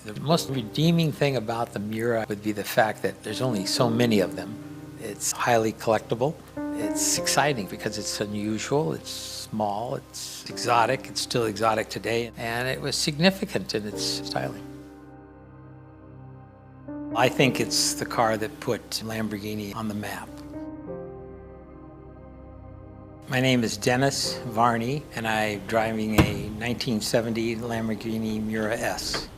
The most redeeming thing about the Miura would be the fact that there's only so many of them. It's highly collectible. It's exciting because it's unusual, it's small, it's exotic, it's still exotic today, and it was significant in its styling. I think it's the car that put Lamborghini on the map. My name is Dennis Varney, and I'm driving a 1970 Lamborghini Miura S.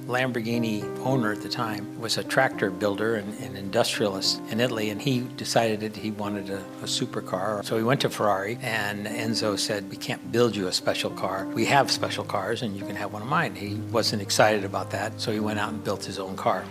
Lamborghini owner at the time was a tractor builder and an industrialist in Italy, and he decided that he wanted a supercar. So he went to Ferrari, and Enzo said, "We can't build you a special car. We have special cars, and you can have one of mine." He wasn't excited about that, so he went out and built his own car.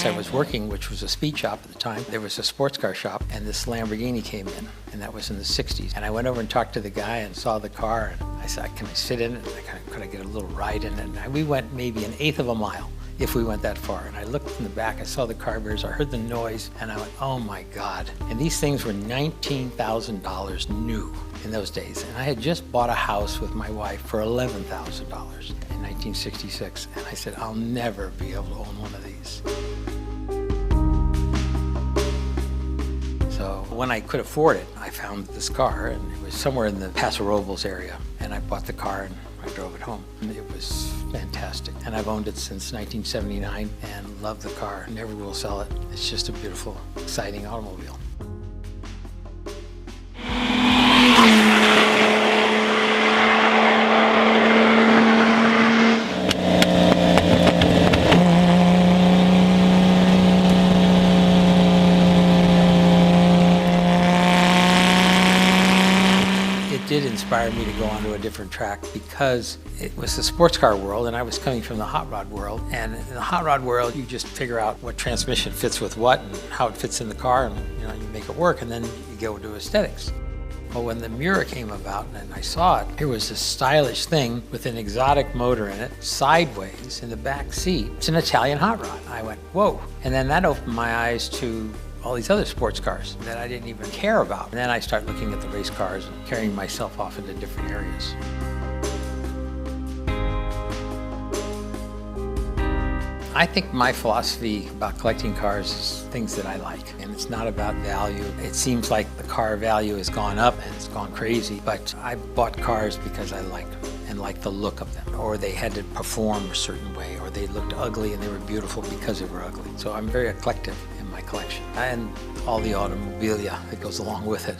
I was working, which was a speed shop at the time. There was a sports car shop, and this Lamborghini came in, and that was in the 60s. And I went over and talked to the guy and saw the car, and I said, "Can I sit in it? Could I get a little ride in it?" And we went maybe an eighth of a mile, if we went that far. And I looked in the back, I saw the car mirrors, I heard the noise, and I went, "Oh my God." And these things were $19,000 new in those days. And I had just bought a house with my wife for $11,000 in 1966. And I said, "I'll never be able to own one of these." So when I could afford it, I found this car, and it was somewhere in the Paso Robles area. And I bought the car and I drove it home. And it was fantastic. And I've owned it since 1979 and love the car. Never will sell it. It's just a beautiful, exciting automobile. Did inspire me to go onto a different track because it was the sports car world, and I was coming from the hot rod world. And in the hot rod world, you just figure out what transmission fits with what and how it fits in the car, and you make it work, and then you go to aesthetics. Well, when the Miura came about and I saw it, here was this stylish thing with an exotic motor in it, sideways in the back seat. It's an Italian hot rod. I went, whoa. And then that opened my eyes to all these other sports cars that I didn't even care about. And then I started looking at the race cars and carrying myself off into different areas. I think my philosophy about collecting cars is things that I like, and it's not about value. It seems like the car value has gone up and it's gone crazy, but I bought cars because I liked them and liked the look of them, or they had to perform a certain way, or they looked ugly and they were beautiful because they were ugly. So I'm very eclectic in my collection, and all the automobilia that goes along with it.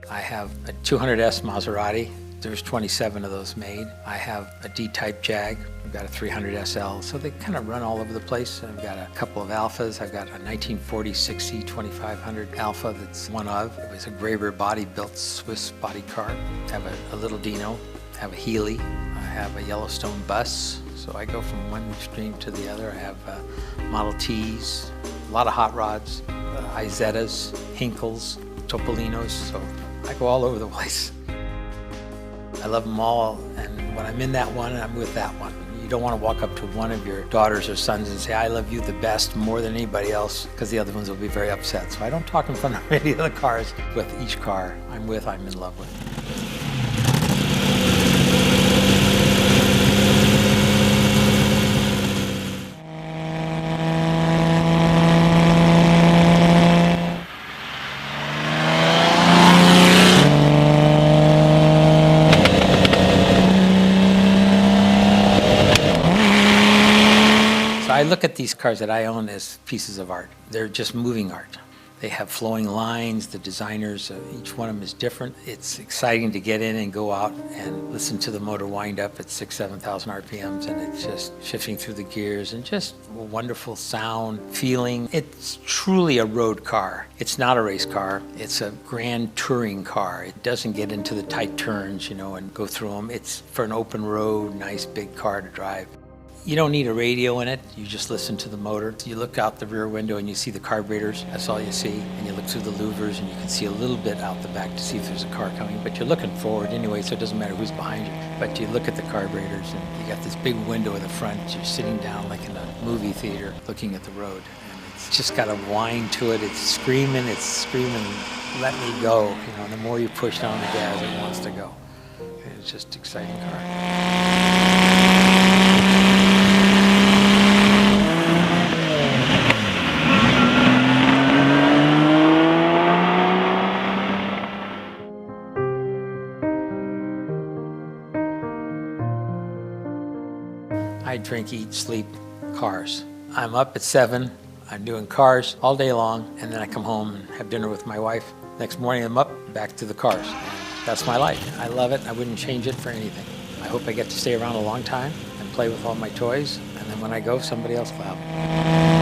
I have a 200S Maserati. There's 27 of those made. I have a D-type Jag. I've got a 300 SL, so they kind of run all over the place. I've got a couple of Alphas. I've got a 1940 2500 Alpha that's one of. It was a Graber body-built Swiss body car. I have a little Dino. I have a Healy. I have a Yellowstone bus. So I go from one extreme to the other. I have Model Ts, a lot of hot rods, Izettas, Hinkles, Topolinos, so I go all over the place. I love them all, and when I'm in that one, I'm with that one. You don't want to walk up to one of your daughters or sons and say, "I love you the best more than anybody else," because the other ones will be very upset. So I don't talk in front of any of the cars. With each car I'm in love with. I look at these cars that I own as pieces of art. They're just moving art. They have flowing lines. The designers, each one of them is different. It's exciting to get in and go out and listen to the motor wind up at 6,000, 7,000 RPMs, and it's just shifting through the gears and just a wonderful sound, feeling. It's truly a road car. It's not a race car. It's a grand touring car. It doesn't get into the tight turns, you know, and go through them. It's for an open road, nice big car to drive. You don't need a radio in it, you just listen to the motor. You look out the rear window and you see the carburetors, that's all you see. And you look through the louvers and you can see a little bit out the back to see if there's a car coming, but you're looking forward anyway, so it doesn't matter who's behind you. But you look at the carburetors and you got this big window in the front, you're sitting down like in a movie theater looking at the road. And it's just got a whine to it, it's screaming, let me go. You know, the more you push down the gas, it wants to go. It's just an exciting car. I drink, eat, sleep cars. I'm up at 7, I'm doing cars all day long, and then I come home and have dinner with my wife. Next morning I'm up, back to the cars. That's my life. I love it, I wouldn't change it for anything. I hope I get to stay around a long time and play with all my toys, and then when I go, somebody else will have them.